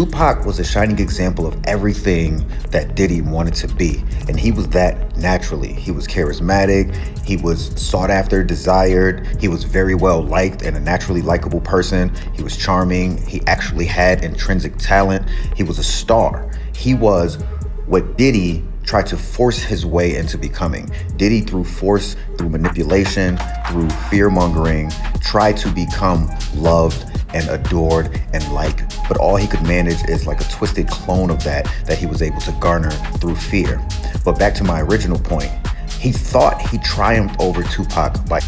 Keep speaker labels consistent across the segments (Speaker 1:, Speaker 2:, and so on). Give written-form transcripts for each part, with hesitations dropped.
Speaker 1: Tupac was a shining example of everything that Diddy wanted to be, and he was that naturally. He was charismatic, he was sought after, desired, he was very well liked and a naturally likable person. He was charming, he actually had intrinsic talent, he was a star. He was what Diddy tried to force his way into becoming. Diddy, through force, through manipulation, through fear-mongering, tried to become loved and adored and liked, but all he could manage is like a twisted clone of that he was able to garner through fear. But back to my original point, he thought he triumphed over Tupac by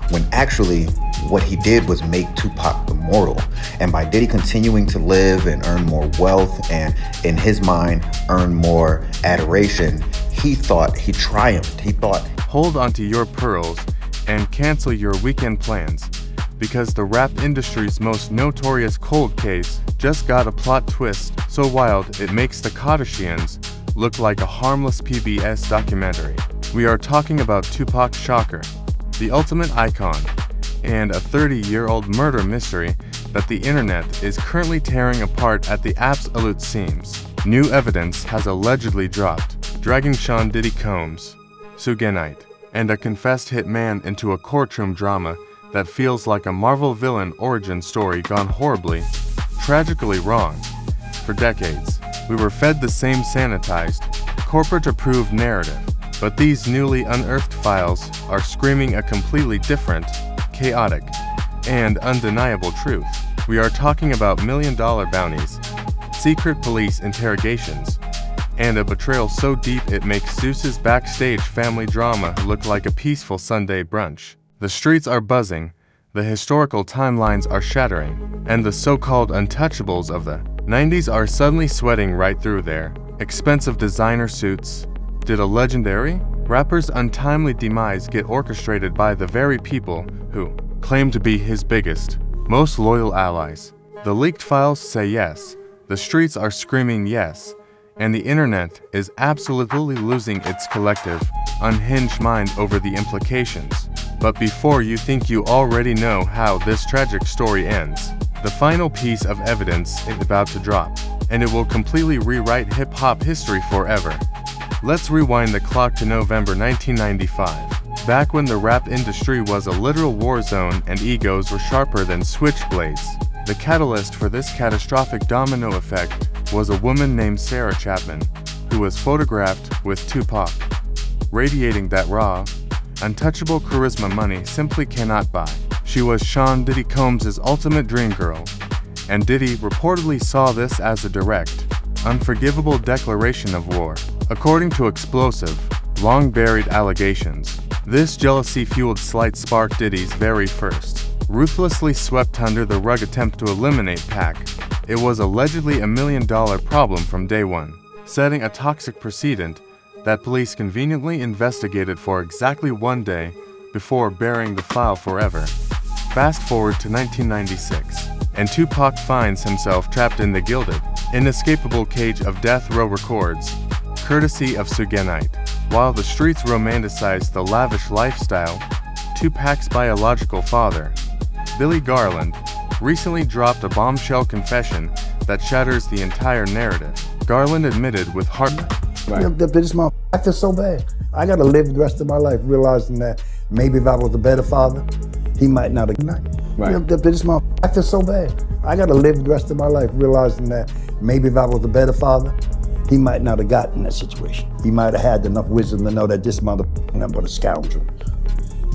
Speaker 1: when actually what he did was make Tupac immortal. And by Diddy continuing to live and earn more wealth and, in his mind, earn more adoration, he thought he triumphed. He thought,
Speaker 2: hold onto your pearls and cancel your weekend plans, because the rap industry's most notorious cold case just got a plot twist so wild it makes the Kardashians look like a harmless PBS documentary. We are talking about Tupac Shakur, the ultimate icon, and a 30-year-old murder mystery that the internet is currently tearing apart at the absolute seams. New evidence has allegedly dropped, dragging Sean Diddy Combs, Suge Knight, and a confessed hitman into a courtroom drama that feels like a Marvel villain origin story gone horribly, tragically wrong. For decades, we were fed the same sanitized, corporate-approved narrative, but these newly unearthed files are screaming a completely different, chaotic, and undeniable truth. We are talking about million-dollar bounties, secret police interrogations, and a betrayal so deep it makes Zeus's backstage family drama look like a peaceful Sunday brunch. The streets are buzzing, the historical timelines are shattering, and the so-called untouchables of the 90s are suddenly sweating right through there. Expensive designer suits. Did a legendary rapper's untimely demise get orchestrated by the very people who claim to be his biggest, most loyal allies? The leaked files say yes, the streets are screaming yes, and the internet is absolutely losing its collective, unhinged mind over the implications. But before you think you already know how this tragic story ends, the final piece of evidence is about to drop, and it will completely rewrite hip-hop history forever. Let's rewind the clock to November 1995, back when the rap industry was a literal war zone and egos were sharper than switchblades. The catalyst for this catastrophic domino effect was a woman named Sarah Chapman, who was photographed with Tupac, radiating that raw, untouchable charisma money simply cannot buy. She was Sean Diddy Combs' ultimate dream girl, and Diddy reportedly saw this as a direct, unforgivable declaration of war. According to explosive, long-buried allegations, this jealousy-fueled slight sparked Diddy's very first, ruthlessly swept under the rug attempt to eliminate Pac. It was allegedly $1 million problem from day one, setting a toxic precedent that police conveniently investigated for exactly 1 day before burying the file forever. Fast forward to 1996, and Tupac finds himself trapped in the gilded, inescapable cage of death row records, courtesy of Suge Knight. While the streets romanticize the lavish lifestyle, Tupac's biological father, Billy Garland, recently dropped a bombshell confession that shatters the entire narrative. Garland admitted with heart,
Speaker 3: I feel so bad. I gotta live the rest of my life realizing that maybe if I was a better father, he might not have. I feel so bad. I gotta live the rest of my life realizing that maybe if I was a better father, he might not have gotten in that situation. He might have had enough wisdom to know that this motherfucker nothing but a scoundrel.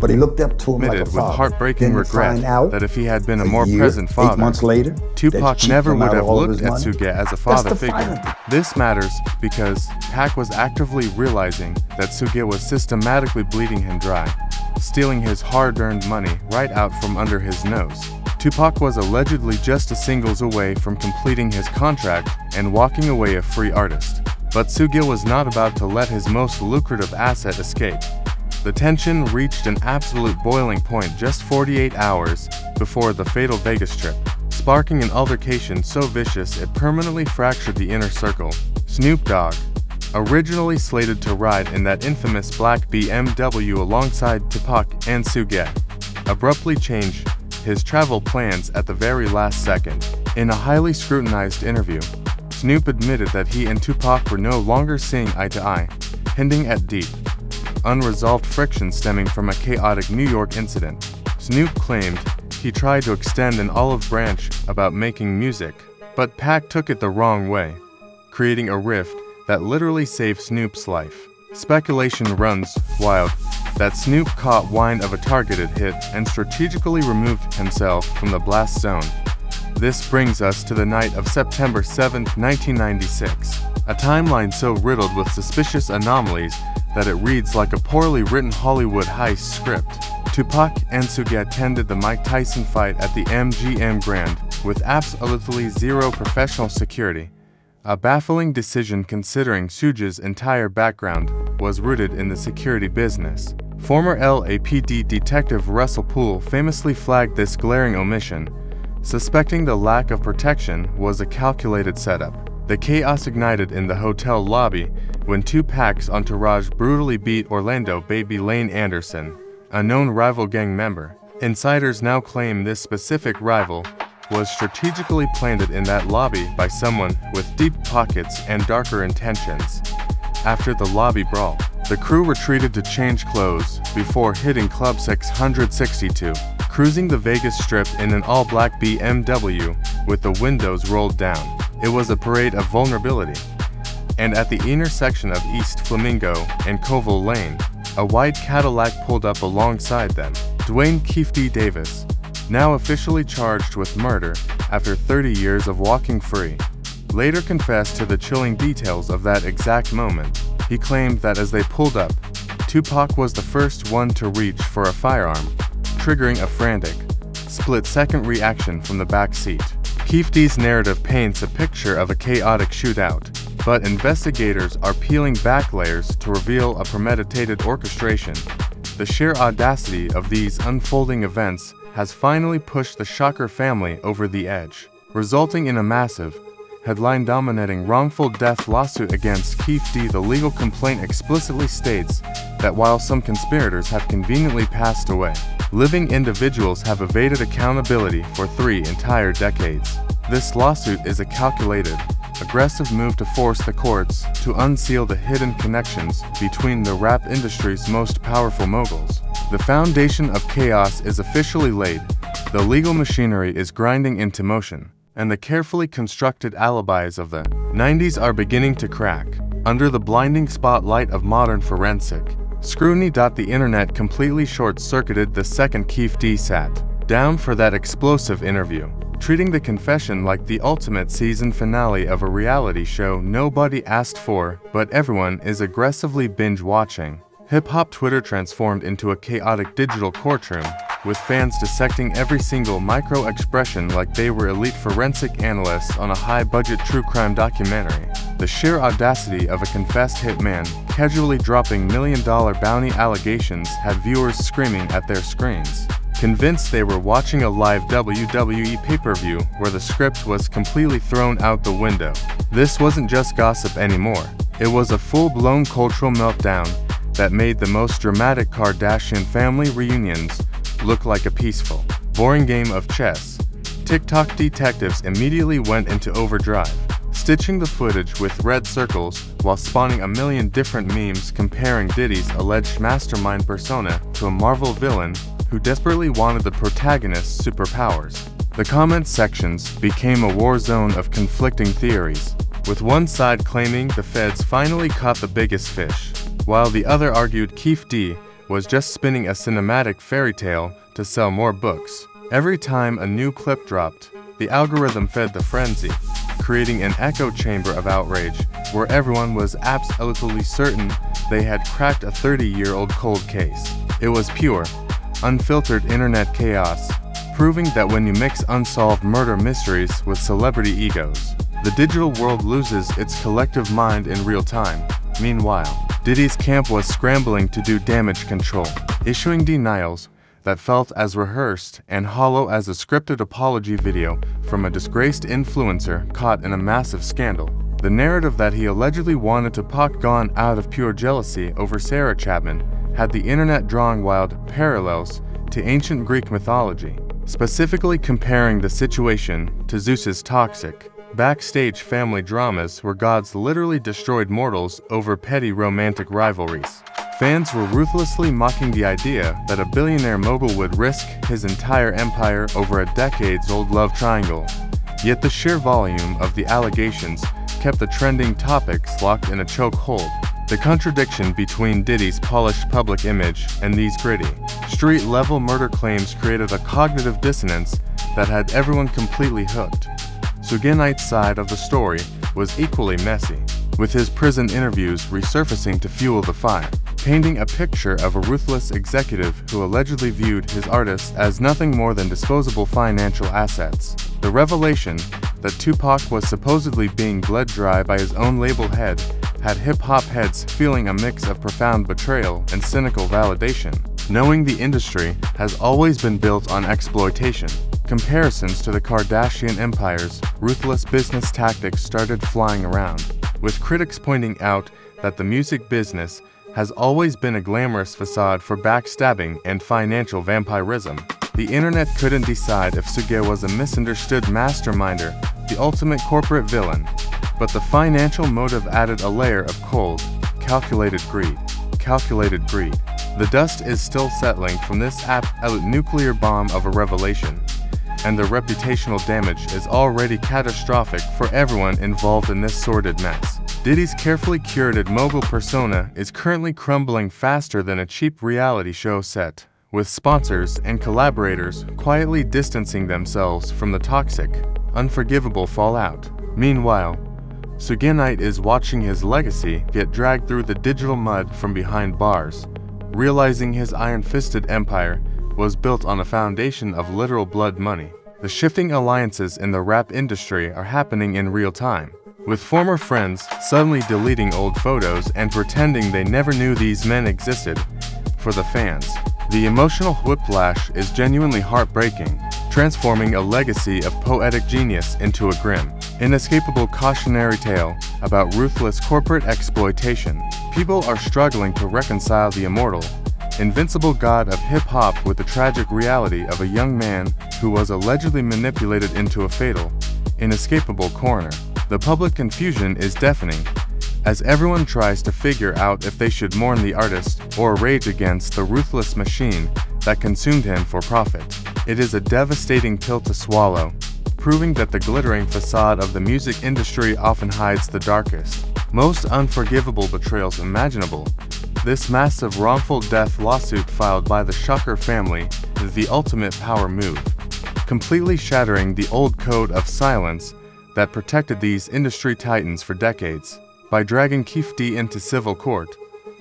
Speaker 3: But he looked up to him like a father.
Speaker 2: With heartbreaking regret that if he had been a more present father,
Speaker 3: 8 months later,
Speaker 2: Tupac never would have looked at Suge as a father figure. This matters because Pac was actively realizing that Suge was systematically bleeding him dry, stealing his hard-earned money right out from under his nose. Tupac was allegedly just a singles away from completing his contract and walking away a free artist. But Suge was not about to let his most lucrative asset escape. The tension reached an absolute boiling point just 48 hours before the fatal Vegas trip, sparking an altercation so vicious it permanently fractured the inner circle. Snoop Dogg, originally slated to ride in that infamous black BMW alongside Tupac and Suge, abruptly changed his travel plans at the very last second. In a highly scrutinized interview, Snoop admitted that he and Tupac were no longer seeing eye to eye, hinting at deep, unresolved friction stemming from a chaotic New York incident. Snoop claimed he tried to extend an olive branch about making music, but Pac took it the wrong way, creating a rift that literally saved Snoop's life. Speculation runs wild that Snoop caught wind of a targeted hit and strategically removed himself from the blast zone. This brings us to the night of September 7, 1996, a timeline so riddled with suspicious anomalies that it reads like a poorly written Hollywood heist script. Tupac and Suge attended the Mike Tyson fight at the MGM Grand with absolutely zero professional security, a baffling decision considering Suge's entire background was rooted in the security business. Former LAPD detective Russell Poole famously flagged this glaring omission, suspecting the lack of protection was a calculated setup. The chaos ignited in the hotel lobby when Tupac's entourage brutally beat Orlando Baby Lane Anderson, a known rival gang member. Insiders now claim this specific rival was strategically planted in that lobby by someone with deep pockets and darker intentions. After the lobby brawl, the crew retreated to change clothes before hitting Club 662, cruising the Vegas Strip in an all-black BMW with the windows rolled down. It was a parade of vulnerability. And at the intersection of East Flamingo and Colville Lane, a white Cadillac pulled up alongside them. Dwayne Keefe D. Davis, now officially charged with murder after 30 years of walking free, later confessed to the chilling details of that exact moment. He claimed that as they pulled up, Tupac was the first one to reach for a firearm, triggering a frantic, split-second reaction from the back seat. Keefe D's narrative paints a picture of a chaotic shootout, but investigators are peeling back layers to reveal a premeditated orchestration. The sheer audacity of these unfolding events has finally pushed the Shocker family over the edge, resulting in a massive, headline-dominating wrongful death lawsuit against Keefe D. The legal complaint explicitly states that while some conspirators have conveniently passed away, living individuals have evaded accountability for 3 entire decades. This lawsuit is a calculated, aggressive move to force the courts to unseal the hidden connections between the rap industry's most powerful moguls. The foundation of chaos is officially laid, the legal machinery is grinding into motion, and the carefully constructed alibis of the 90s are beginning to crack. Under the blinding spotlight of modern forensic scrutiny, the internet completely short-circuited the second Keefe D. sat down for that explosive interview, treating the confession like the ultimate season finale of a reality show nobody asked for, but everyone is aggressively binge-watching. Hip-hop Twitter transformed into a chaotic digital courtroom, with fans dissecting every single micro-expression like they were elite forensic analysts on a high-budget true crime documentary. The sheer audacity of a confessed hitman casually dropping million-dollar bounty allegations had viewers screaming at their screens, convinced they were watching a live WWE pay-per-view where the script was completely thrown out the window. This wasn't just gossip anymore. It was a full-blown cultural meltdown that made the most dramatic Kardashian family reunions look like a peaceful, boring game of chess. TikTok detectives immediately went into overdrive, stitching the footage with red circles while spawning a million different memes comparing Diddy's alleged mastermind persona to a Marvel villain who desperately wanted the protagonist's superpowers. The comment sections became a war zone of conflicting theories, with one side claiming the feds finally caught the biggest fish, while the other argued Keefe D. was just spinning a cinematic fairy tale to sell more books. Every time a new clip dropped, the algorithm fed the frenzy, creating an echo chamber of outrage where everyone was absolutely certain they had cracked a 30-year-old cold case. It was pure, unfiltered internet chaos, proving that when you mix unsolved murder mysteries with celebrity egos, the digital world loses its collective mind in real time. Meanwhile, Diddy's camp was scrambling to do damage control, issuing denials that felt as rehearsed and hollow as a scripted apology video from a disgraced influencer caught in a massive scandal. The narrative that he allegedly wanted Tupac gone out of pure jealousy over Sarah Chapman had the internet drawing wild parallels to ancient Greek mythology. specifically comparing the situation to Zeus's toxic, backstage family dramas where gods literally destroyed mortals over petty romantic rivalries. Fans were ruthlessly mocking the idea that a billionaire mogul would risk his entire empire over a decades-old love triangle. Yet the sheer volume of the allegations kept the trending topics locked in a chokehold. The contradiction between Diddy's polished public image and these gritty, street-level murder claims created a cognitive dissonance that had everyone completely hooked. Sugenite's side of the story was equally messy, with his prison interviews resurfacing to fuel the fire, painting a picture of a ruthless executive who allegedly viewed his artists as nothing more than disposable financial assets. The revelation that Tupac was supposedly being bled dry by his own label head had hip-hop heads feeling a mix of profound betrayal and cynical validation. Knowing the industry has always been built on exploitation, comparisons to the Kardashian empire's ruthless business tactics started flying around, with critics pointing out that the music business has always been a glamorous facade for backstabbing and financial vampirism. The internet couldn't decide if Suge was a misunderstood masterminder, the ultimate corporate villain, but the financial motive added a layer of cold, calculated greed. The dust is still settling from this absolute nuclear bomb of a revelation, and the reputational damage is already catastrophic for everyone involved in this sordid mess. Diddy's carefully curated mogul persona is currently crumbling faster than a cheap reality show set, with sponsors and collaborators quietly distancing themselves from the toxic, unforgivable fallout. Meanwhile, Sugenite is watching his legacy get dragged through the digital mud from behind bars, realizing his iron-fisted empire was built on a foundation of literal blood money. The shifting alliances in the rap industry are happening in real time, with former friends suddenly deleting old photos and pretending they never knew these men existed. For the fans, the emotional whiplash is genuinely heartbreaking, transforming a legacy of poetic genius into a grim, inescapable cautionary tale about ruthless corporate exploitation. People are struggling to reconcile the immortal, invincible god of hip-hop with the tragic reality of a young man who was allegedly manipulated into a fatal, inescapable corner. The public confusion is deafening, as everyone tries to figure out if they should mourn the artist or rage against the ruthless machine that consumed him for profit. It is a devastating pill to swallow, proving that the glittering facade of the music industry often hides the darkest, most unforgivable betrayals imaginable. This massive wrongful death lawsuit filed by the Shocker family is the ultimate power move, completely shattering the old code of silence that protected these industry titans for decades. By dragging Keefe D into civil court,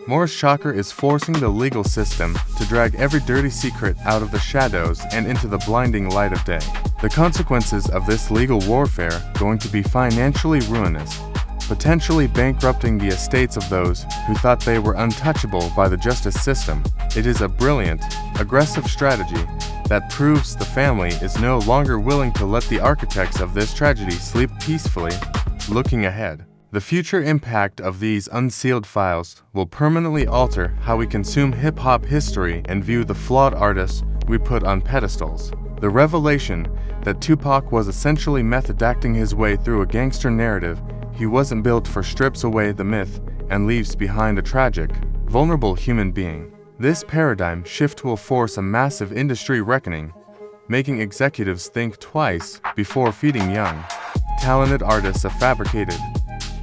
Speaker 2: Morris Shocker is forcing the legal system to drag every dirty secret out of the shadows and into the blinding light of day. The consequences of this legal warfare going to be financially ruinous, potentially bankrupting the estates of those who thought they were untouchable by the justice system. It is a brilliant, aggressive strategy that proves the family is no longer willing to let the architects of this tragedy sleep peacefully. Looking ahead, the future impact of these unsealed files will permanently alter how we consume hip-hop history and view the flawed artists we put on pedestals. The revelation that Tupac was essentially method acting his way through a gangster narrative he wasn't built for strips away the myth and leaves behind a tragic, vulnerable human being. This paradigm shift will force a massive industry reckoning, making executives think twice before feeding young, talented artists a fabricated,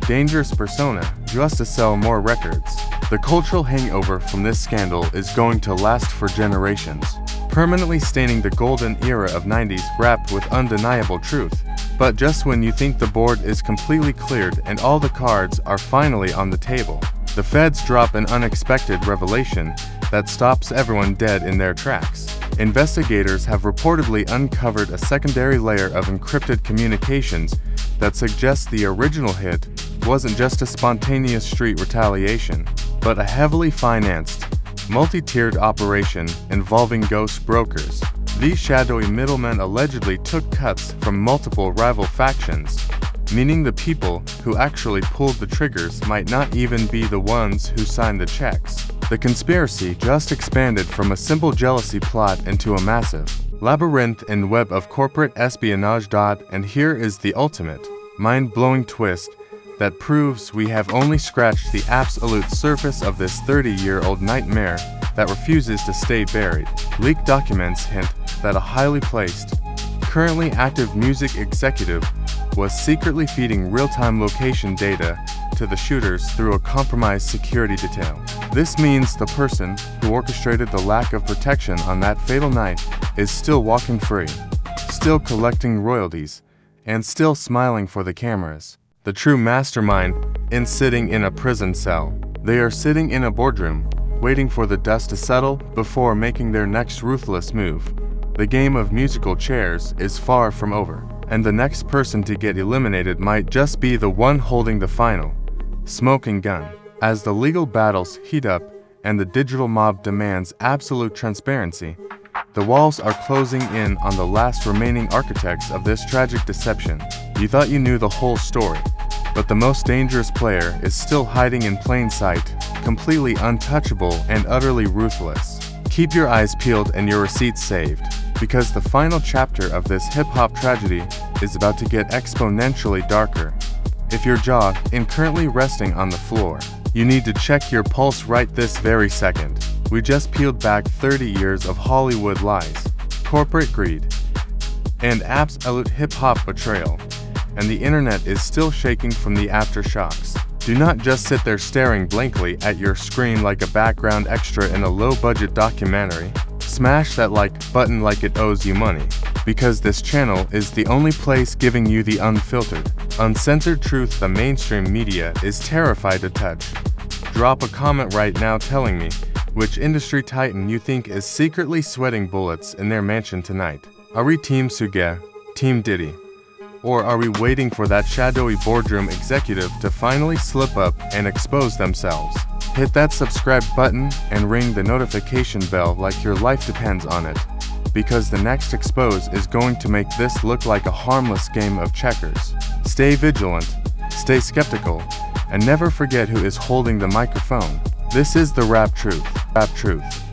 Speaker 2: dangerous persona just to sell more records. The cultural hangover from this scandal is going to last for generations, permanently staining the golden era of 90s rap with undeniable truth. But just when you think the board is completely cleared and all the cards are finally on the table, the feds drop an unexpected revelation that stops everyone dead in their tracks. Investigators have reportedly uncovered a secondary layer of encrypted communications that suggests the original hit wasn't just a spontaneous street retaliation, but a heavily financed, multi-tiered operation involving ghost brokers. These shadowy middlemen allegedly took cuts from multiple rival factions, meaning the people who actually pulled the triggers might not even be the ones who signed the checks. The conspiracy just expanded from a simple jealousy plot into a massive, labyrinth and web of corporate espionage. And here is the ultimate, mind-blowing twist that proves we have only scratched the absolute surface of this 30-year-old nightmare that refuses to stay buried. Leaked documents hint that a highly placed, currently active music executive was secretly feeding real-time location data to the shooters through a compromised security detail. This means the person who orchestrated the lack of protection on that fatal night is still walking free, still collecting royalties, and still smiling for the cameras. The true mastermind isn't sitting in a prison cell. They are sitting in a boardroom, waiting for the dust to settle before making their next ruthless move. The game of musical chairs is far from over, and the next person to get eliminated might just be the one holding the final smoking gun. As the legal battles heat up and the digital mob demands absolute transparency, the walls are closing in on the last remaining architects of this tragic deception. You thought you knew the whole story, but the most dangerous player is still hiding in plain sight, completely untouchable and utterly ruthless. Keep your eyes peeled and your receipts saved, because the final chapter of this hip-hop tragedy is about to get exponentially darker. If your jaw is currently resting on the floor, you need to check your pulse right this very second. We just peeled back 30 years of Hollywood lies, corporate greed, and absolute hip-hop betrayal, and the internet is still shaking from the aftershocks. Do not just sit there staring blankly at your screen like a background extra in a low-budget documentary. Smash that like button like it owes you money, because this channel is the only place giving you the unfiltered, uncensored truth the mainstream media is terrified to touch. Drop a comment right now telling me which industry titan you think is secretly sweating bullets in their mansion tonight. Are we Team Suge, Team Diddy? Or are we waiting for that shadowy boardroom executive to finally slip up and expose themselves? Hit that subscribe button and ring the notification bell like your life depends on it, because the next expose is going to make this look like a harmless game of checkers. Stay vigilant, stay skeptical, and never forget who is holding the microphone. This is the Rap Truth. Rap Truth.